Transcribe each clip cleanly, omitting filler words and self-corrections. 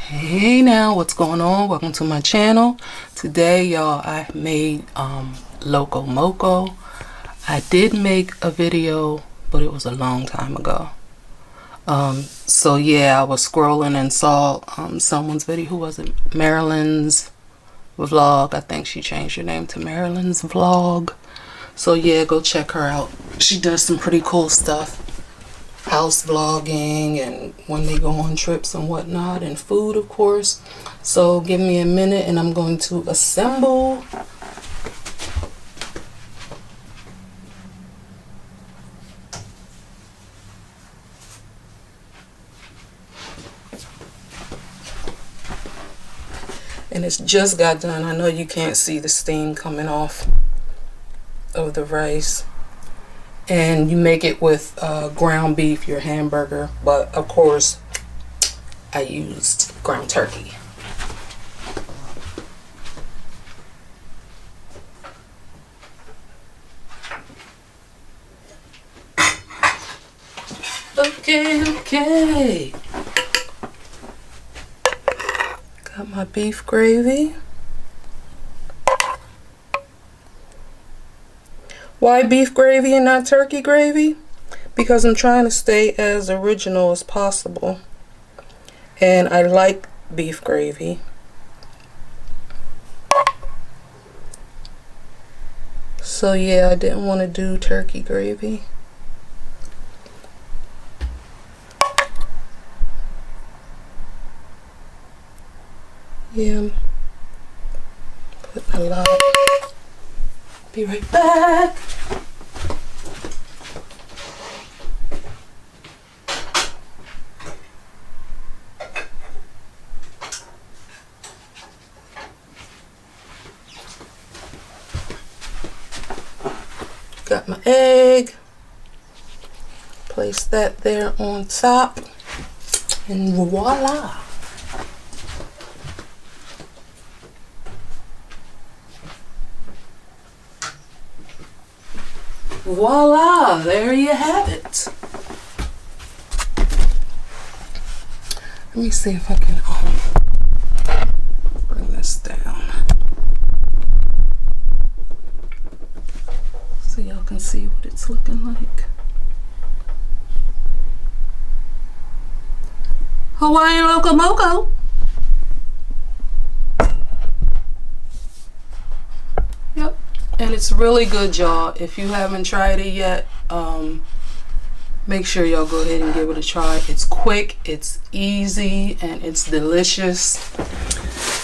Hey now, what's going on? Welcome to my channel. Today, y'all, I made Loco Moco. I did make a video, but it was a long time ago. So yeah, I was scrolling and saw someone's video. Who was it? Marilyn's vlog. I think she changed her name to Marilyn's vlog. So yeah, go check her out. She does some pretty cool stuff. House vlogging and when they go on trips and whatnot, and food, of course. So give me a minute and I'm going to assemble. And it's just got done. I know you can't see the steam coming off of the rice. And you make it with ground beef, your hamburger, but of course I used ground turkey. Okay. Got my beef gravy. Why beef gravy and not turkey gravy? Because I'm trying to stay as original as possible. And I like beef gravy. So yeah, I didn't want to do turkey gravy. Yeah, I'm putting a lot. Be right back. Got my egg. Place that there on top. And voila. Voila, there you have it. Let me see if I can bring this down so y'all can see what it's looking like. Hawaiian Loco Moco. Yep. And it's really good, y'all. If you haven't tried it yet, make sure y'all go ahead and give it a try. It's quick, it's easy, and it's delicious.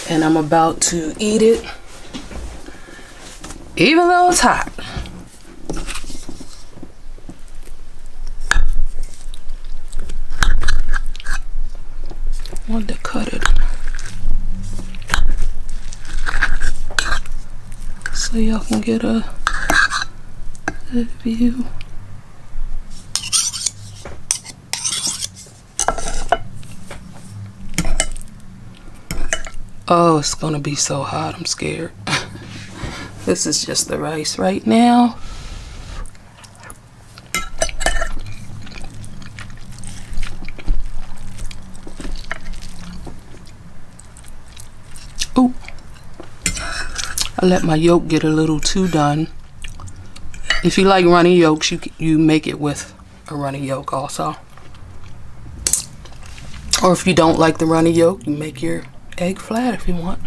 And I'm about to eat it, even though it's hot. I want to cut it so y'all can get a good view. Oh, it's gonna be so hot, I'm scared. This is just the rice right now. Ooh. I let my yolk get a little too done. If you like runny yolks, you make it with a runny yolk also. Or if you don't like the runny yolk, you make your egg flat if you want.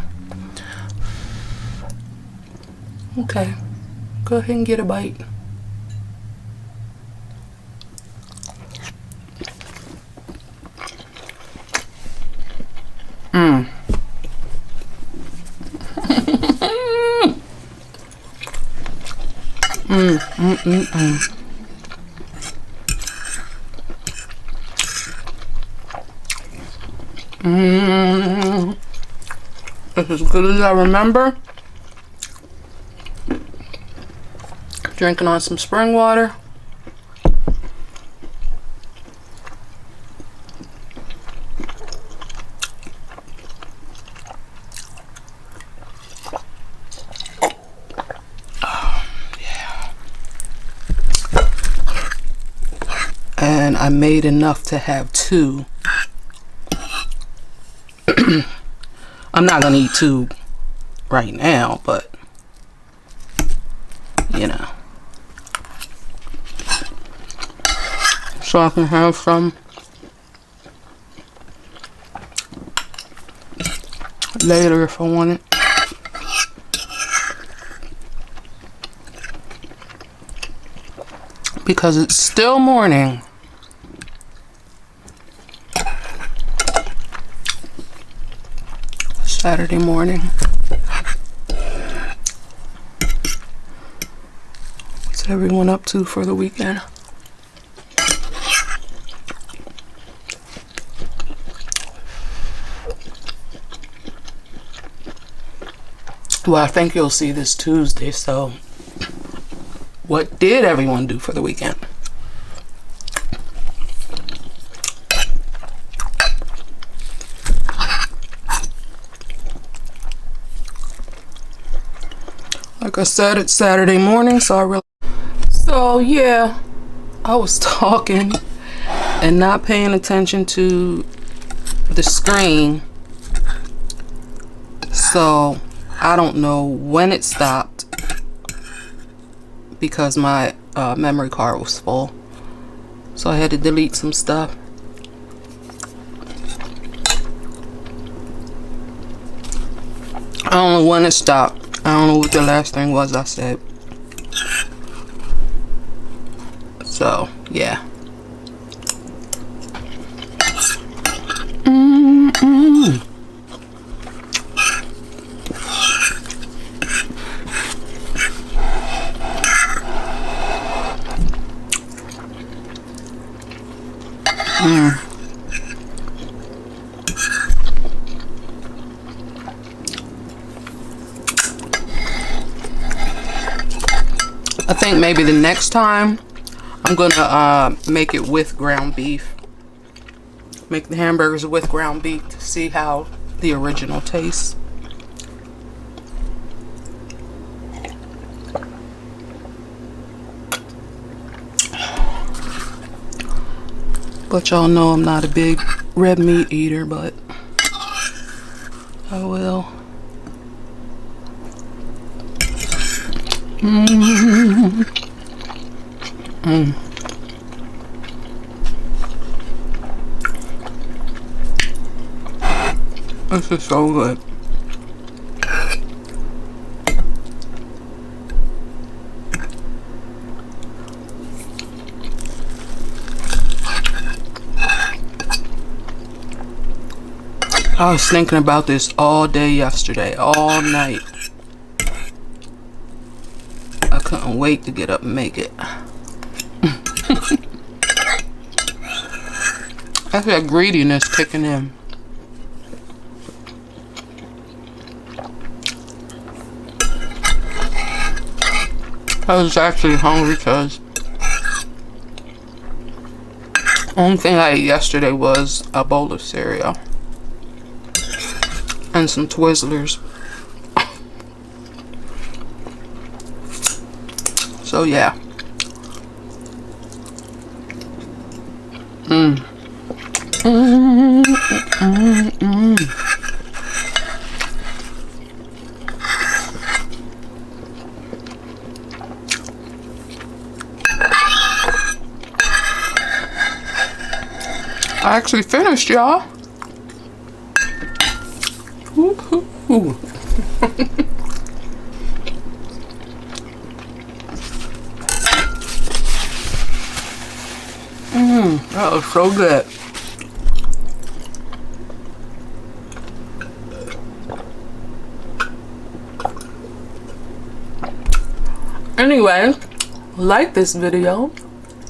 Okay, go ahead and get a bite. Mmm. It's as good as I remember. Drinking on some spring water. And I made enough to have two. I'm not gonna eat 2 right now, but you know, so I can have some later if I want it. Because it's still morning. Saturday morning. What's everyone up to for the weekend? Well, I think you'll see this Tuesday, so what did everyone do for the weekend? Like I said, it's Saturday morning, so yeah, I was talking and not paying attention to the screen, so I don't know when it stopped because my memory card was full, so I had to delete some stuff. I don't know when it stopped. I don't know what the last thing was I said. So, yeah. I think maybe the next time I'm gonna make it with ground beef. Make the hamburgers with ground beef to see how the original tastes. But y'all know I'm not a big red meat eater, but I will. This is so good. I was thinking about this all day yesterday, all night. I couldn't wait to get up and make it. That's that greediness kicking in. I was actually hungry because the only thing I ate yesterday was a bowl of cereal and some Twizzlers. So yeah. I actually finished, y'all. That was so good. Anyway, like this video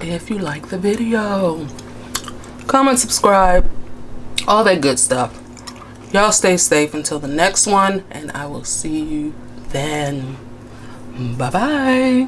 if you like the video. Comment, subscribe, all that good stuff. Y'all stay safe until the next one, and I will see you then. Bye-bye.